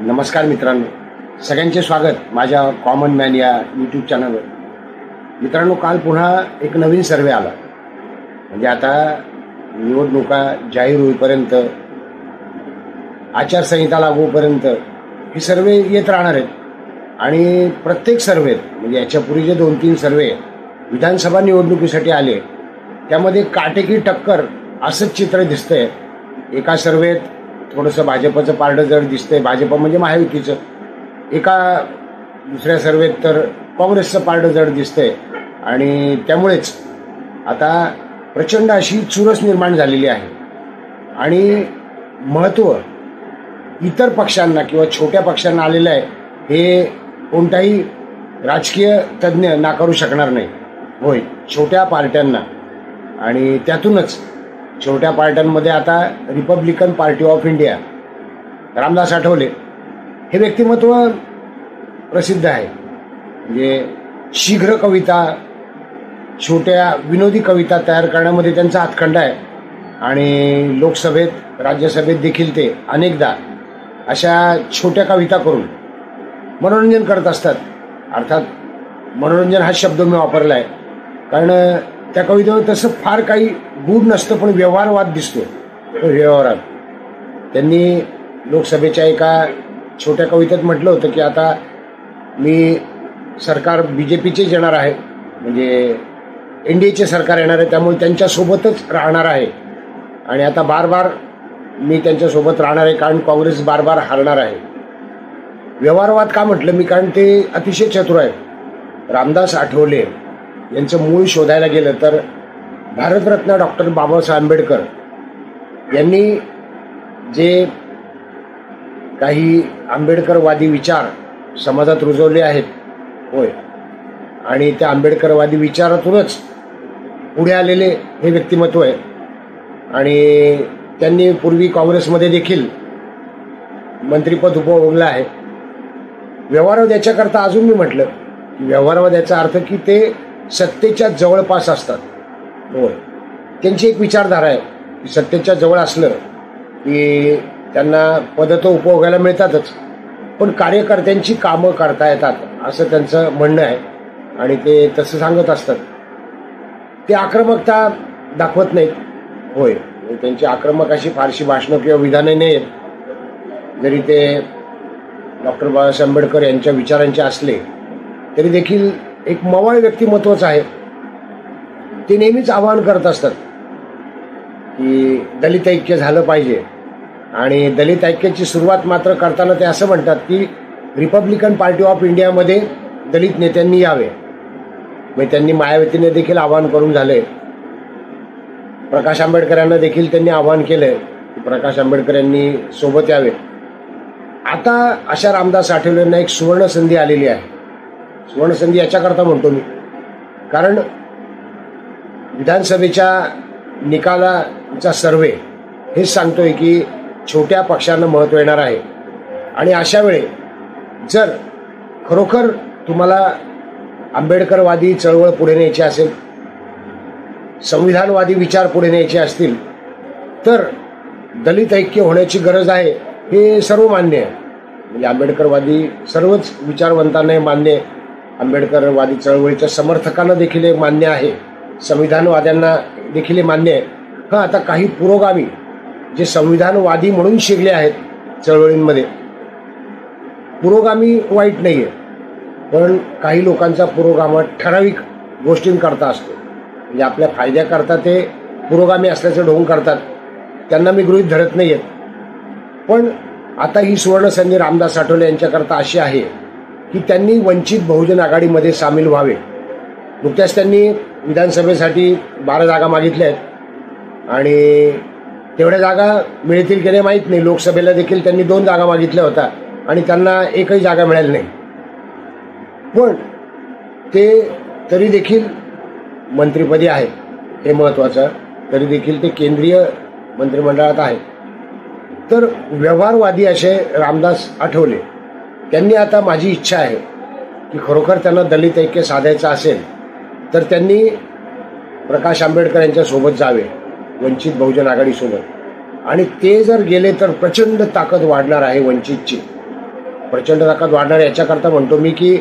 नमस्कार मित्रांनो, सगळ्यांचे स्वागत माझ्या कॉमन मॅन या यूट्यूब चॅनलवर. मित्रांनो, काल पुन्हा एक नवीन सर्वे आला. म्हणजे आता निवडणुका जाहीर होईपर्यंत, आचारसंहिता लागू होईपर्यंत हे सर्वे येत राहणार आहेत. आणि प्रत्येक सर्वेत, म्हणजे याच्यापूर्वी जे 2-3 सर्वे विधानसभा निवडणुकीसाठी आले त्यामध्ये काटेकी टक्कर असंच चित्र दिसतंय. एका सर्वेत थोडंसं भाजपचं पारडं जड दिसतंय, भाजप म्हणजे महायुतीचं. एका दुसऱ्या सर्वेत तर काँग्रेसचं पारडं जड दिसतंय. आणि त्यामुळेच आता प्रचंड अशी चुरस निर्माण झालेली आहे. आणि महत्त्व इतर पक्षांना किंवा छोट्या पक्षांना आलेलं आहे हे कोणताही राजकीय तज्ज्ञ नाकारू शकणार नाही. होय, छोट्या पार्ट्यांना. आणि त्यातूनच छोट्या पार्ट्यांमध्ये आता Republican party of India, Ramdas Athawale हे व्यक्तिमत्व प्रसिद्ध आहे. म्हणजे शीघ्र कविता, छोट्या विनोदी कविता तयार करण्यामध्ये त्यांचा हातखंडा आहे. आणि लोकसभेत, राज्यसभेत देखील ते अनेकदा अशा छोट्या कविता करून मनोरंजन करत असतात. अर्थात मनोरंजन हा शब्द मी वापरला आहे कारण त्या कवितेवर तसं फार काही गूढ नसतं, पण व्यवहारवाद दिसतो. व्यवहारात त्यांनी लोकसभेच्या एका छोट्या कवितेत म्हटलं होतं की आता मी सरकार BJPचे येणार आहे, म्हणजे NDAचे सरकार येणार आहे, त्यामुळे त्यांच्यासोबतच राहणार आहे. आणि आता बार मी त्यांच्यासोबत राहणार आहे कारण काँग्रेस बार हारणार आहे. व्यवहारवाद का म्हटलं मी, कारण ते अतिशय चतुर आहेत. रामदास आठवले यांचं मूळ शोधायला गेलं तर भारतरत्न डॉक्टर बाबासाहेब आंबेडकर यांनी जे काही आंबेडकरवादी विचार समाजात रुजवले आहेत, होय, आणि त्या आंबेडकरवादी विचारातूनच पुढे आलेले हे व्यक्तिमत्व आहे. आणि त्यांनी पूर्वी काँग्रेसमध्ये देखील मंत्रिपद उपभोगलं आहे. व्यवहारवाद याच्याकरता अजून मी म्हटलं की व्यवहारवाद याचा अर्थ की ते सत्तेच्या जवळपास असतात. होय, त्यांची एक विचारधारा आहे की सत्तेच्या जवळ असलं की त्यांना पदं तर उपभोगायला मिळतातच, पण कार्यकर्त्यांची कामं करता येतात असं त्यांचं म्हणणं आहे. आणि ते तसं सांगत असतात. ते आक्रमकता दाखवत नाहीत. होय, त्यांची आक्रमक अशी फारशी भाषणं किंवा विधाने नाही आहेत. जरी ते डॉक्टर बाबासाहेब आंबेडकर यांच्या विचारांचे असले तरी देखील एक मवाळ व्यक्तिमत्वच आहे. ते नेहमीच आवाहन करत असतात की दलित ऐक्य झालं पाहिजे. आणि दलित ऐक्याची सुरुवात मात्र करताना ते असं म्हणतात की रिपब्लिकन पार्टी ऑफ इंडियामध्ये दलित नेत्यांनी यावे. मग त्यांनी मायावतीने देखील आवाहन करून झाले. प्रकाश आंबेडकरांना देखील त्यांनी आवाहन केलंय की प्रकाश आंबेडकर यांनी सोबत यावे. आता अशा रामदास आठवलेंना एक सुवर्ण संधी आलेली आहे. सुवर्ण संधी याच्याकरता म्हणतो मी कारण विधानसभेच्या निकालाचा सर्वे हेच सांगतोय की छोट्या पक्षांना महत्त्व येणार आहे. आणि अशा वेळी जर खरोखर तुम्हाला आंबेडकरवादी चळवळ पुढे न्यायची असेल, संविधानवादी विचार पुढे न्यायचे असतील तर दलित ऐक्य होण्याची गरज आहे, हे सर्व मान्य आहे. म्हणजे आंबेडकरवादी सर्वच विचारवंतांना मान्य आहे. आंबेडकरवादी चळवळीच्या समर्थकांना देखील हे मान्य आहे. संविधानवाद्यांना देखील हे मान्य आहे. हां, आता काही पुरोगामी जे संविधानवादी म्हणून शिरले आहेत चळवळींमध्ये, पुरोगामी वाईट नाही आहे, पण काही लोकांचा पुरोगाम ठराविक गोष्टींकरता असतो. म्हणजे आपल्या फायद्याकरता ते पुरोगामी असल्याचं ढोंग करतात. त्यांना मी गृहीत धरत नाही आहेत. पण आता ही सुवर्णसंधी रामदास आठवले यांच्याकरता अशी आहे की त्यांनी वंचित बहुजन आघाडीमध्ये सामील व्हावे. नुकत्याच त्यांनी विधानसभेसाठी 12 जागा मागितल्या आहेत आणि तेवढ्या जागा मिळतील की नाही माहीत नाही. लोकसभेला देखील त्यांनी 2 जागा मागितल्या होत्या आणि त्यांना एकही जागा मिळाली नाही. पण ते तरी देखील मंत्रिपदी आहेत, हे महत्त्वाचं. तरी देखील ते केंद्रीय मंत्रिमंडळात आहेत. तर व्यवहारवादी असे रामदास आठवले त्यांनी आता माझी इच्छा आहे की खरोखर त्यांना दलित ऐक्य साधायचं असेल तर त्यांनी प्रकाश आंबेडकर यांच्यासोबत जावे, वंचित बहुजन आघाडीसोबत. आणि ते जर गेले तर प्रचंड ताकद वाढणार आहे वंचितची. प्रचंड ताकद वाढणार याच्याकरता म्हणतो मी की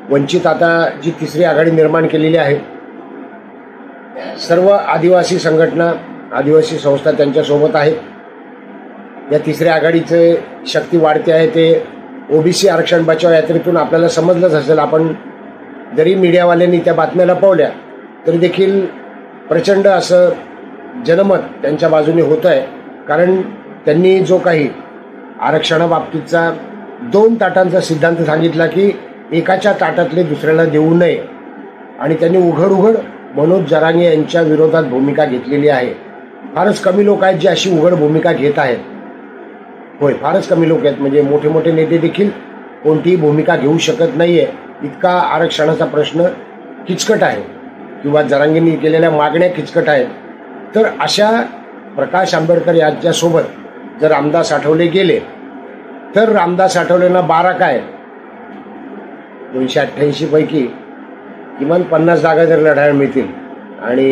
वंचित आता जी तिसरी आघाडी निर्माण केलेली आहे, सर्व आदिवासी संघटना, आदिवासी संस्था त्यांच्यासोबत आहेत. या तिसऱ्या आघाडीचे शक्ती वाढते आहे. ते ओबीसी आरक्षण बचाव यात्रेतून आपल्याला समजलंच असेल. आपण जरी मीडियावाल्यांनी त्या बातम्या लपवल्या तरी देखील प्रचंड असं जनमत त्यांच्या बाजूने होतं आहे. कारण त्यांनी जो काही आरक्षणाबाबतीतचा 2 ताटांचा सिद्धांत सांगितला की एकाच्या ताटातले दुसऱ्याला देऊ नये, आणि त्यांनी उघड मनोज जरांगे यांच्या विरोधात भूमिका घेतलेली आहे. फारच कमी लोक आहेत जे अशी उघड भूमिका घेत आहेत. होय, फारच कमी लोक आहेत. म्हणजे मोठे मोठे नेते देखील कोणतीही भूमिका घेऊ शकत नाहीये. इतका आरक्षणाचा प्रश्न किचकट आहे किंवा जरांगेंनी केलेल्या मागण्या किचकट आहेत. तर अशा प्रकाश आंबेडकर यांच्यासोबत जर रामदास आठवले गेले तर रामदास आठवलेंना 12 काय 288 पैकी किमान 50 जागा जर लढायला मिळतील आणि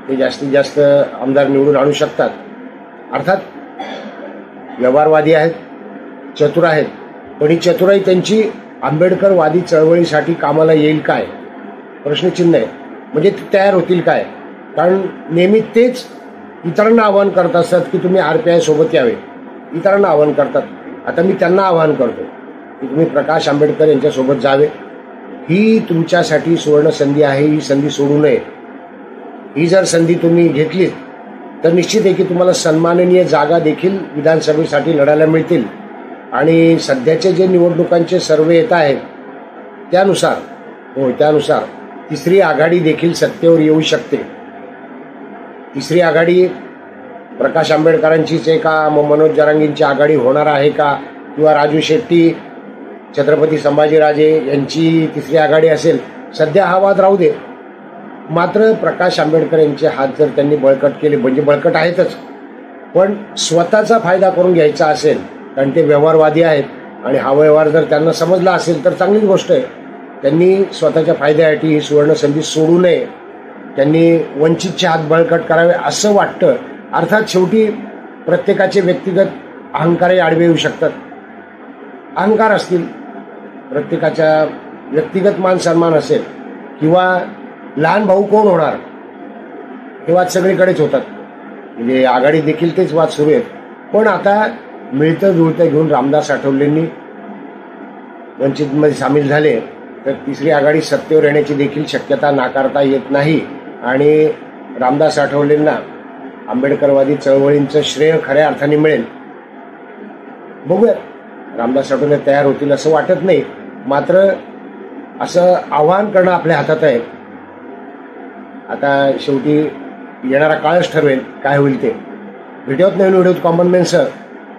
ते जास्तीत जास्त आमदार निवडून आणू शकतात. अर्थात व्यवहारवादी आहेत, चतुर आहेत, पण ही चतुराई त्यांची आंबेडकरवादी चळवळीसाठी कामाला येईल काय, प्रश्नचिन्ह आहे. म्हणजे ते तयार होतील काय? कारण नेहमी तेच इतरांना आवाहन करत असतात की तुम्ही RPI सोबत यावे. इतरांना आवाहन करतात. आता मी त्यांना आवाहन करतो की तुम्ही प्रकाश आंबेडकर यांच्यासोबत जावे. ही तुमच्यासाठी सुवर्ण संधी आहे. ही संधी सोडू नये. ही जर संधी तुम्ही घेतलीत तर निश्चित आहे की तुम्हाला सन्माननीय जागा देखील विधानसभेसाठी लढायला मिळतील. आणि सध्याचे जे निवडणुकांचे सर्वे येत आहेत त्यानुसार तिसरी आघाडी देखील सत्तेवर येऊ शकते. तिसरी आघाडी प्रकाश आंबेडकरांचीच आहे का, मग मनोज जरांगेंची आघाडी होणार आहे का, किंवा राजू शेट्टी, छत्रपती संभाजीराजे यांची तिसरी आघाडी असेल, सध्या हा वाद राहू दे. मात्र प्रकाश आंबेडकर यांचे हात जर त्यांनी बळकट केले, म्हणजे बळकट आहेतच, पण स्वतःचा फायदा करून घ्यायचा असेल, कारण ते व्यवहारवादी आहेत आणि हा व्यवहार जर त्यांना समजला असेल तर चांगलीच गोष्ट आहे. त्यांनी स्वतःच्या फायद्यासाठी ही सुवर्ण संधी सोडू नये. त्यांनी वंचितचे हात बळकट करावे असं वाटतं. अर्थात शेवटी प्रत्येकाचे व्यक्तिगत अहंकारही आडवे येऊ शकतात. अहंकार असतील, प्रत्येकाच्या व्यक्तिगत मान सन्मान असेल, किंवा लहान भाऊ कोण होणार हे वाद सगळीकडेच होतात. म्हणजे आघाडी देखील तेच वाद सुरू आहेत. पण आता मिळतं जुळतं घेऊन रामदास आठवलेंनी वंचितमध्ये सामील झाले तर तिसरी आघाडी सत्तेवर येण्याची देखील शक्यता नाकारता येत नाही. आणि रामदास आठवलेंना आंबेडकरवादी चळवळींचं श्रेय खऱ्या अर्थाने मिळेल. बघूया, रामदास आठवले तयार होतील असं वाटत नाही. मात्र असं आवाहन करणं आपल्या हातात आहे. आता शेवटी येणारा काळच ठरवेल काय होईल ते. व्हिडिओत नवीन व्हिडिओत कॉमन मॅनसह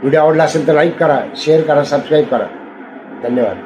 व्हिडिओ आवडला असेल तर लाईक करा, शेअर करा, सबस्क्राईब करा. धन्यवाद.